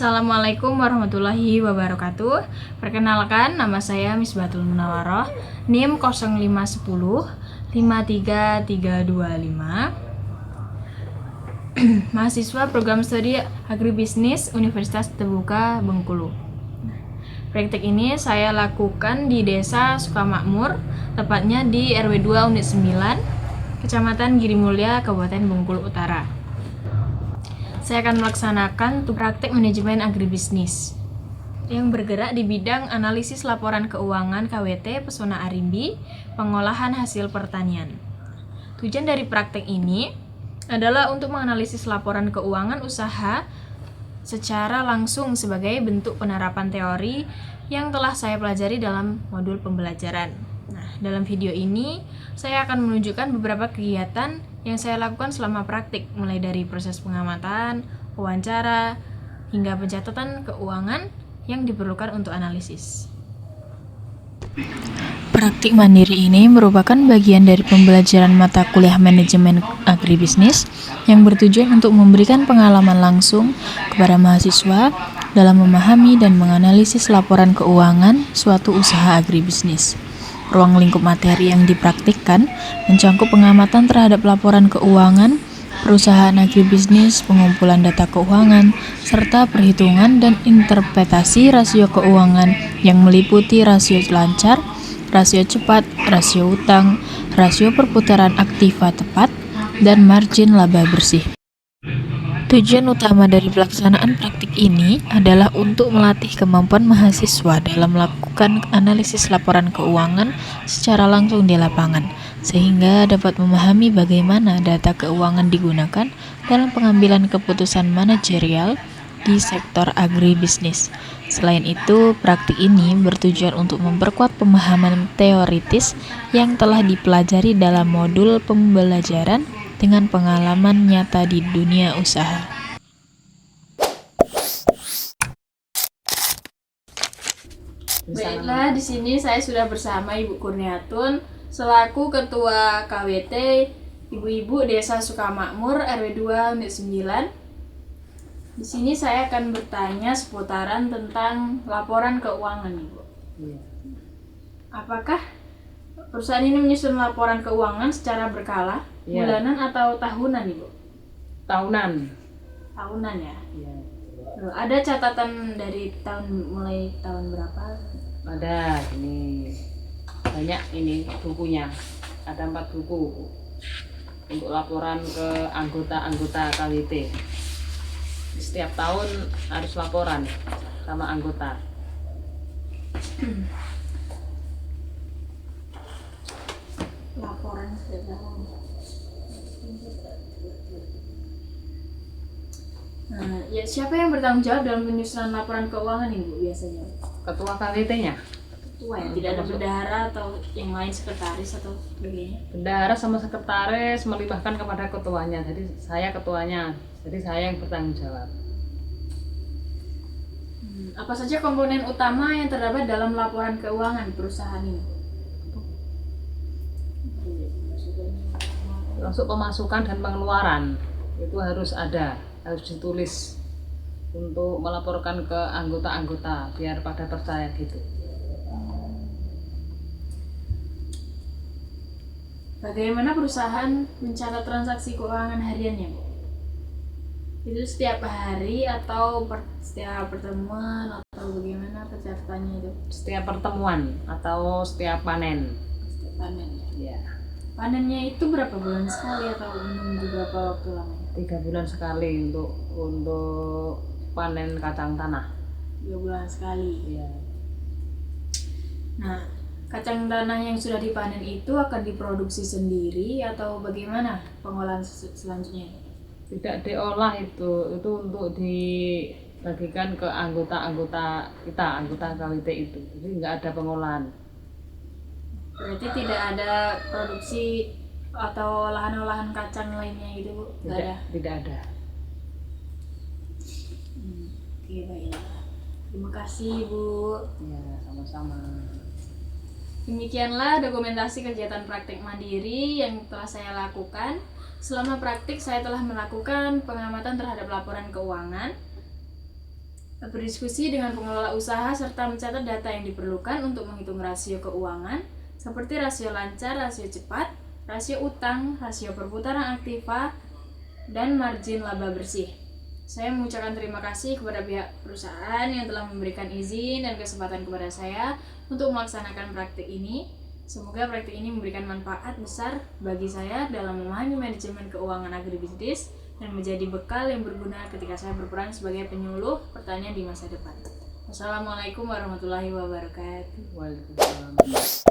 Assalamualaikum warahmatullahi wabarakatuh. Perkenalkan, nama saya Misbatul Munawaroh, NIM 0510 53325. Mahasiswa Program Studi Agribisnis Universitas Terbuka Bengkulu. Praktek ini saya lakukan di Desa Sukamakmur, tepatnya di RW 2 Unit 9, Kecamatan Girimulya, Kabupaten Bengkulu Utara. Saya akan melaksanakan praktek manajemen agribisnis yang bergerak di bidang analisis laporan keuangan KWT Pesona Arimbi, pengolahan hasil pertanian. Tujuan dari praktek ini adalah untuk menganalisis laporan keuangan usaha secara langsung sebagai bentuk penerapan teori yang telah saya pelajari dalam modul pembelajaran. Nah, dalam video ini saya akan menunjukkan beberapa kegiatan yang saya lakukan selama praktik, mulai dari proses pengamatan, wawancara, hingga pencatatan keuangan yang diperlukan untuk analisis. Praktik mandiri ini merupakan bagian dari pembelajaran mata kuliah manajemen agribisnis yang bertujuan untuk memberikan pengalaman langsung kepada mahasiswa dalam memahami dan menganalisis laporan keuangan suatu usaha agribisnis. Ruang lingkup materi yang dipraktikkan mencakup pengamatan terhadap laporan keuangan perusahaan agribisnis, pengumpulan data keuangan, serta perhitungan dan interpretasi rasio keuangan yang meliputi rasio lancar, rasio cepat, rasio utang, rasio perputaran aktiva tepat, dan margin laba bersih. Tujuan utama dari pelaksanaan praktik ini adalah untuk melatih kemampuan mahasiswa dalam melakukan analisis laporan keuangan secara langsung di lapangan, sehingga dapat memahami bagaimana data keuangan digunakan dalam pengambilan keputusan manajerial di sektor agribisnis. Selain itu, praktik ini bertujuan untuk memperkuat pemahaman teoritis yang telah dipelajari dalam modul pembelajaran dengan pengalaman nyata di dunia usaha. Baiklah, di sini saya sudah bersama Ibu Kurniatun selaku Ketua KWT Ibu-Ibu Desa Sukamakmur RW 2 Unit 9. Di sini saya akan bertanya seputaran tentang laporan keuangan, Ibu. Apakah perusahaan ini menyusun laporan keuangan secara berkala, bulanan atau tahunan, Ibu? Tahunan. Tahunan ya? Ya. Ada catatan dari mulai tahun berapa? Ada, ini banyak ini bukunya. Ada 4 buku untuk laporan ke anggota-anggota KWT. Setiap tahun harus laporan sama anggota. Laporan setiap tahun. Nah, ya siapa yang bertanggung jawab dalam penyusunan laporan keuangan, Ibu, biasanya? Ketua KWT-nya? Ketua ya, tidak ada bendahara atau yang lain, sekretaris atau sebagainya? Bendahara sama sekretaris melimpahkan kepada ketuanya. Jadi saya ketuanya. Jadi saya yang bertanggung jawab. Apa saja komponen utama yang terdapat dalam laporan keuangan perusahaan ini? Masuk pemasukan dan pengeluaran itu harus ada, harus ditulis untuk melaporkan ke anggota-anggota biar pada percaya gitu. Bagaimana perusahaan mencatat transaksi keuangan hariannya, Bu? Itu setiap hari atau setiap pertemuan atau bagaimana pencatatannya itu? Setiap pertemuan atau setiap panen. Setiap panen ya? Ya. Panennya itu berapa bulan sekali atau menunggu berapa waktu lamanya? 3 bulan sekali untuk panen kacang tanah. 3 bulan sekali. Ya. Nah, kacang tanah yang sudah dipanen itu akan diproduksi sendiri atau bagaimana pengolahan selanjutnya? Tidak diolah itu untuk dibagikan ke anggota-anggota kita, anggota KWT itu. Jadi nggak ada pengolahan. Berarti tidak ada produksi atau olahan-olahan kacang lainnya gitu, Bu? Tidak ada. Oke, baiklah. Terima kasih, Bu. Ya, sama-sama. Demikianlah dokumentasi kegiatan praktik mandiri yang telah saya lakukan. Selama praktik, saya telah melakukan pengamatan terhadap laporan keuangan, berdiskusi dengan pengelola usaha serta mencatat data yang diperlukan untuk menghitung rasio keuangan seperti rasio lancar, rasio cepat, rasio utang, rasio perputaran aktiva, dan margin laba bersih. Saya mengucapkan terima kasih kepada pihak perusahaan yang telah memberikan izin dan kesempatan kepada saya untuk melaksanakan praktik ini. Semoga praktik ini memberikan manfaat besar bagi saya dalam memahami manajemen keuangan agribisnis dan menjadi bekal yang berguna ketika saya berperan sebagai penyuluh pertanian di masa depan. Wassalamualaikum warahmatullahi wabarakatuh. Waalaikumsalam.